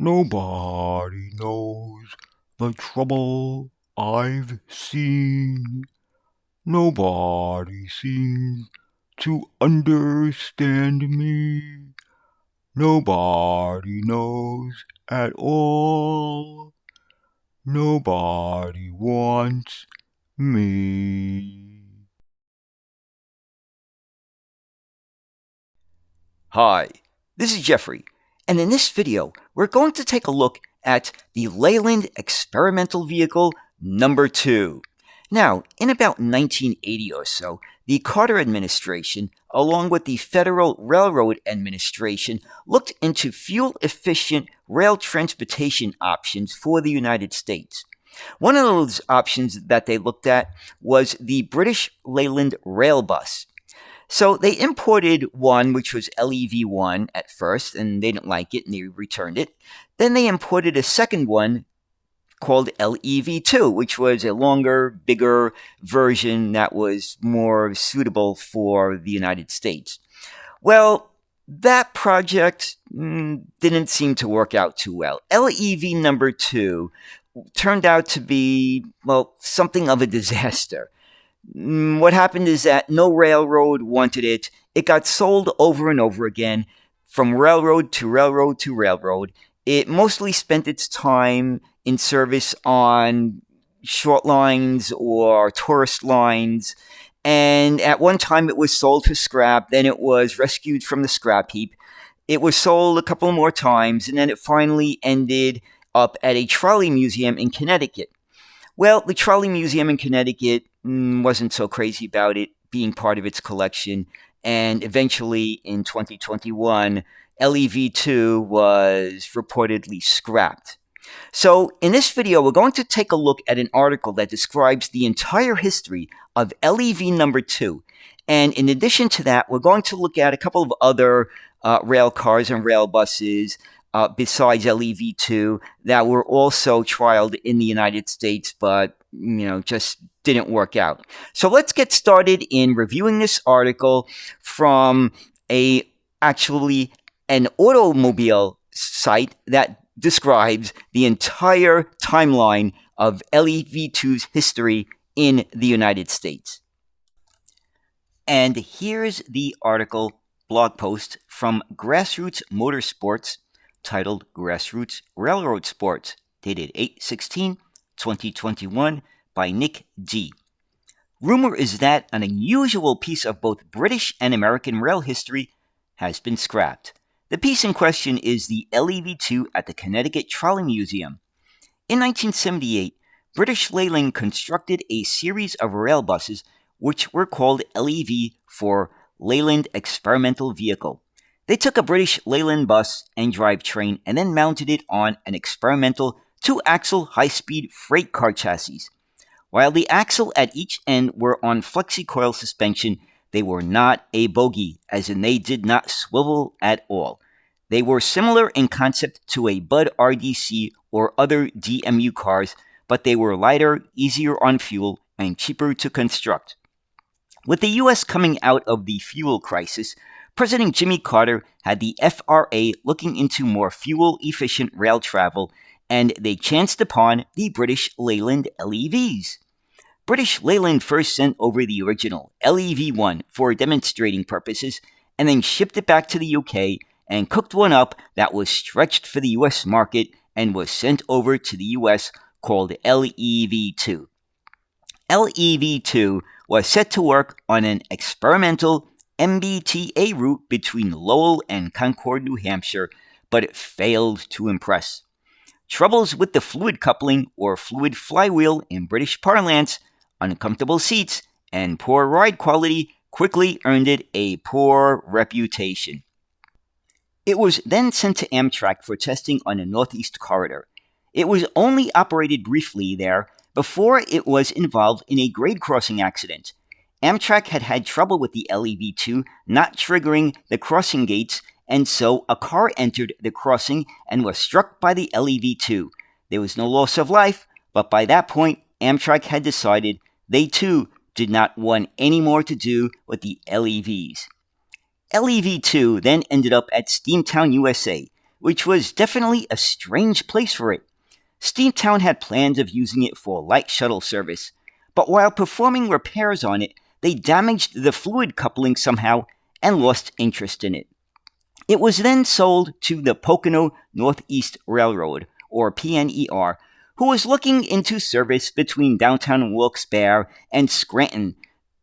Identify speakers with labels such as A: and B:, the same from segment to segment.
A: Nobody knows the trouble I've seen. Nobody seems to understand me. Nobody knows at all. Nobody wants me.
B: Hi, this is Jeffrey, and in this video, we're going to take a look at the Leyland Experimental Vehicle number 2. Now, in about 1980 or so, the Carter administration, along with the Federal Railroad Administration, looked into fuel-efficient rail transportation options for the United States. One of those options that they looked at was the British Leyland Railbus. So they imported one, which was LEV1 at first, and they didn't like it, and they returned it. Then they imported a second one called LEV2, which was a longer, bigger version that was more suitable for the United States. Well, that project didn't seem to work out too well. LEV number 2 turned out to be, well, something of a disaster. What happened is that no railroad wanted it. It got sold over and over again from railroad to railroad to railroad. It mostly spent its time in service on short lines or tourist lines. And at one time it was sold for scrap. Then it was rescued from the scrap heap. It was sold a couple more times. And then it finally ended up at a trolley museum in Connecticut. Well, the Trolley Museum in Connecticut wasn't so crazy about it being part of its collection, and eventually in 2021, LEV2 was reportedly scrapped. So in this video, we're going to take a look at an article that describes the entire history of LEV number 2. And in addition to that, we're going to look at a couple of other rail cars and rail buses besides LEV2 that were also trialed in the United States, but just didn't work out. So let's get started in reviewing this article from actually an automobile site that describes the entire timeline of LEV2's history in the United States. And here's the article blog post from Grassroots Motorsports titled Grassroots Railroad Sports, dated 8/16/2021 by Nick D. Rumor is that an unusual piece of both British and American rail history has been scrapped. The piece in question is the LEV2 at the Connecticut Trolley Museum. In 1978, British Leyland constructed a series of rail buses which were called LEV for Leyland Experimental Vehicle. They took a British Leyland bus and drivetrain and then mounted it on an experimental 2-axle high-speed freight car chassis. While the axle at each end were on flexi-coil suspension, they were not a bogie, as in they did not swivel at all. They were similar in concept to a Bud RDC or other DMU cars, but they were lighter, easier on fuel, and cheaper to construct. With the U.S. coming out of the fuel crisis, President Jimmy Carter had the FRA looking into more fuel-efficient rail travel, and they chanced upon the British Leyland LEVs. British Leyland first sent over the original LEV1 for demonstrating purposes, and then shipped it back to the UK and cooked one up that was stretched for the US market and was sent over to the US called LEV2. LEV2 was set to work on an experimental MBTA route between Lowell and Concord, New Hampshire, but it failed to impress. Troubles with the fluid coupling or fluid flywheel in British parlance, uncomfortable seats, and poor ride quality quickly earned it a poor reputation. It was then sent to Amtrak for testing on the Northeast Corridor. It was only operated briefly there before it was involved in a grade crossing accident. Amtrak had had trouble with the LEV2 not triggering the crossing gates, and so a car entered the crossing and was struck by the LEV2. There was no loss of life, but by that point, Amtrak had decided they too did not want any more to do with the LEVs. LEV2 then ended up at Steamtown, USA, which was definitely a strange place for it. Steamtown had plans of using it for light shuttle service, but while performing repairs on it, they damaged the fluid coupling somehow and lost interest in it. It was then sold to the Pocono Northeast Railroad, or PNER, who was looking into service between downtown Wilkes-Barre and Scranton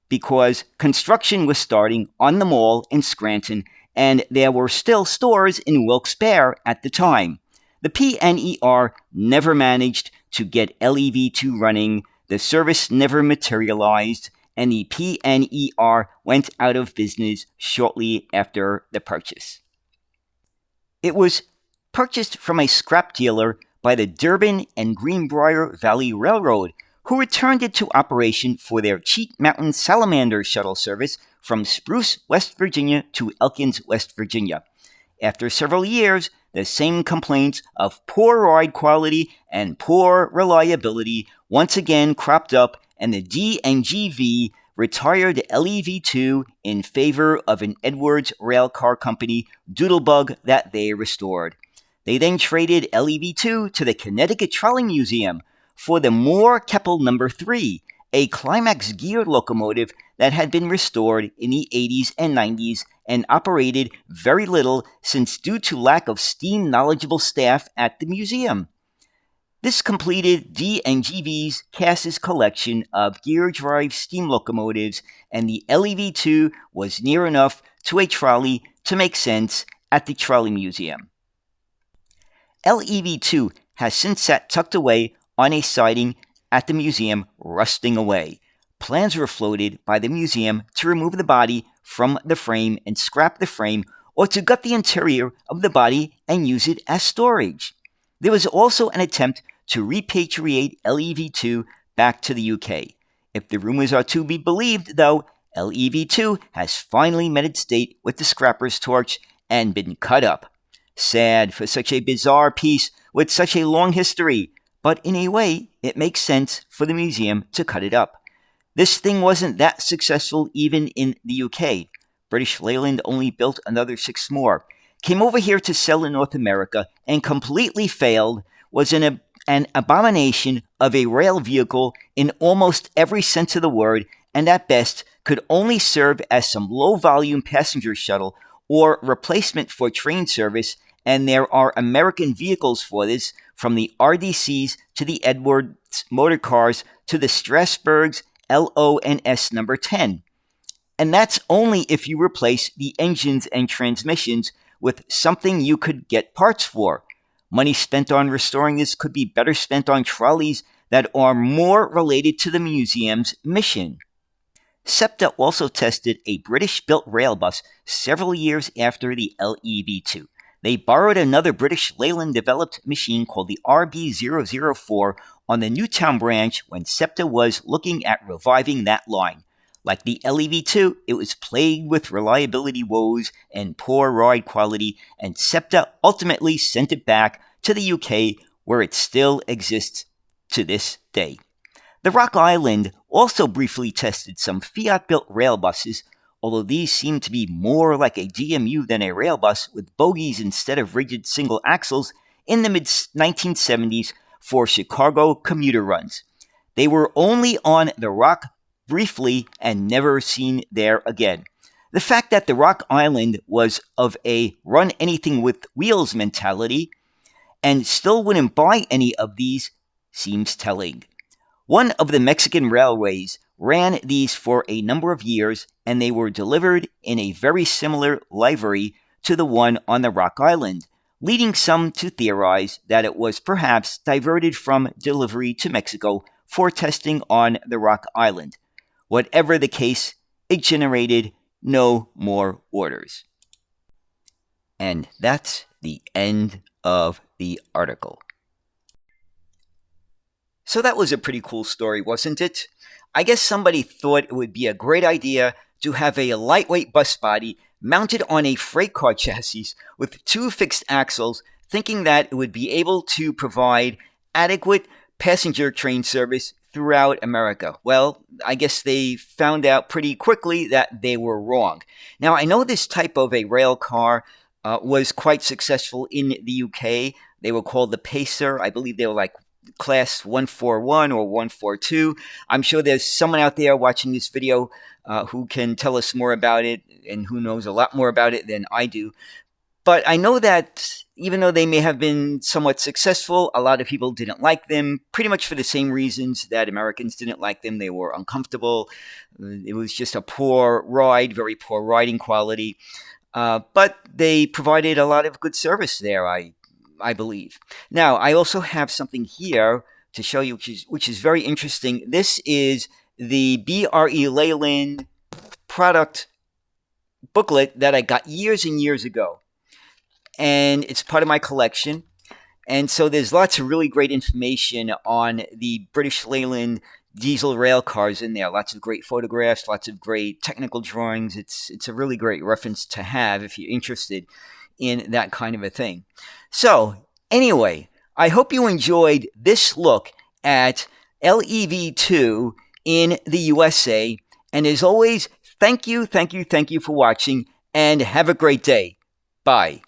B: because construction was starting on the mall in Scranton and there were still stores in Wilkes-Barre at the time. The PNER never managed to get LEV2 running, the service never materialized, and the PNER went out of business shortly after the purchase. It was purchased from a scrap dealer by the Durban and Greenbrier Valley Railroad, who returned it to operation for their Cheat Mountain Salamander shuttle service from Spruce, West Virginia to Elkins, West Virginia. After several years, the same complaints of poor ride quality and poor reliability once again cropped up, and the D&GV retired LEV2 in favor of an Edwards railcar company, Doodlebug, that they restored. They then traded LEV2 to the Connecticut Trolley Museum for the Moore Keppel No. 3, a Climax geared locomotive that had been restored in the 80s and 90s and operated very little since due to lack of steam-knowledgeable staff at the museum. This completed D&GV's Cass's collection of gear-drive steam locomotives, and the LEV2 was near enough to a trolley to make sense at the Trolley Museum. LEV2 has since sat tucked away on a siding at the museum, rusting away. Plans were floated by the museum to remove the body from the frame and scrap the frame, or to gut the interior of the body and use it as storage. There was also an attempt to repatriate LEV2 back to the UK. If the rumors are to be believed, though, LEV2 has finally met its date with the scrapper's torch and been cut up. Sad for such a bizarre piece with such a long history, but in a way, it makes sense for the museum to cut it up. This thing wasn't that successful even in the UK. British Leyland only built another 6 more, came over here to sell in North America, and completely failed, was an abomination of a rail vehicle in almost every sense of the word, and at best could only serve as some low-volume passenger shuttle or replacement for train service, and there are American vehicles for this, from the RDCs to the Edwards motor cars to the Strasburg's LONS number 10. And that's only if you replace the engines and transmissions with something you could get parts for. Money spent on restoring this could be better spent on trolleys that are more related to the museum's mission. SEPTA also tested a British-built Railbus several years after the LEV2. They borrowed another British Leyland-developed machine called the RB004 on the Newtown branch when SEPTA was looking at reviving that line. Like the LEV2, it was plagued with reliability woes and poor ride quality, and SEPTA ultimately sent it back to the UK, where it still exists to this day. The Rock Island also briefly tested some Fiat-built rail buses, although these seem to be more like a DMU than a rail bus with bogies instead of rigid single axles in the mid-1970s for Chicago commuter runs. They were only on the Rock briefly and never seen there again. The fact that the Rock Island was of a run anything with wheels mentality and still wouldn't buy any of these seems telling. One of the Mexican railways ran these for a number of years, and they were delivered in a very similar livery to the one on the Rock Island, leading some to theorize that it was perhaps diverted from delivery to Mexico for testing on the Rock Island. Whatever the case, it generated no more orders. And that's the end of the article. So that was a pretty cool story, wasn't it? I guess somebody thought it would be a great idea to have a lightweight bus body mounted on a freight car chassis with 2 fixed axles, thinking that it would be able to provide adequate passenger train service throughout America. Well, I guess they found out pretty quickly that they were wrong. Now, I know this type of a rail car was quite successful in the UK. They were called the Pacer. I believe they were like class 141 or 142. I'm sure there's someone out there watching this video who can tell us more about it and who knows a lot more about it than I do. But I know that even though they may have been somewhat successful, a lot of people didn't like them, pretty much for the same reasons that Americans didn't like them. They were uncomfortable. It was just a poor ride, very poor riding quality. But they provided a lot of good service there, I believe. Now, I also have something here to show you, which is very interesting. This is the BRE Leyland product booklet that I got years and years ago. And it's part of my collection. And so there's lots of really great information on the British Leyland diesel rail cars in there. Lots of great photographs, lots of great technical drawings. It's a really great reference to have if you're interested in that kind of a thing. So anyway, I hope you enjoyed this look at LEV2 in the USA. And as always, thank you for watching and have a great day. Bye.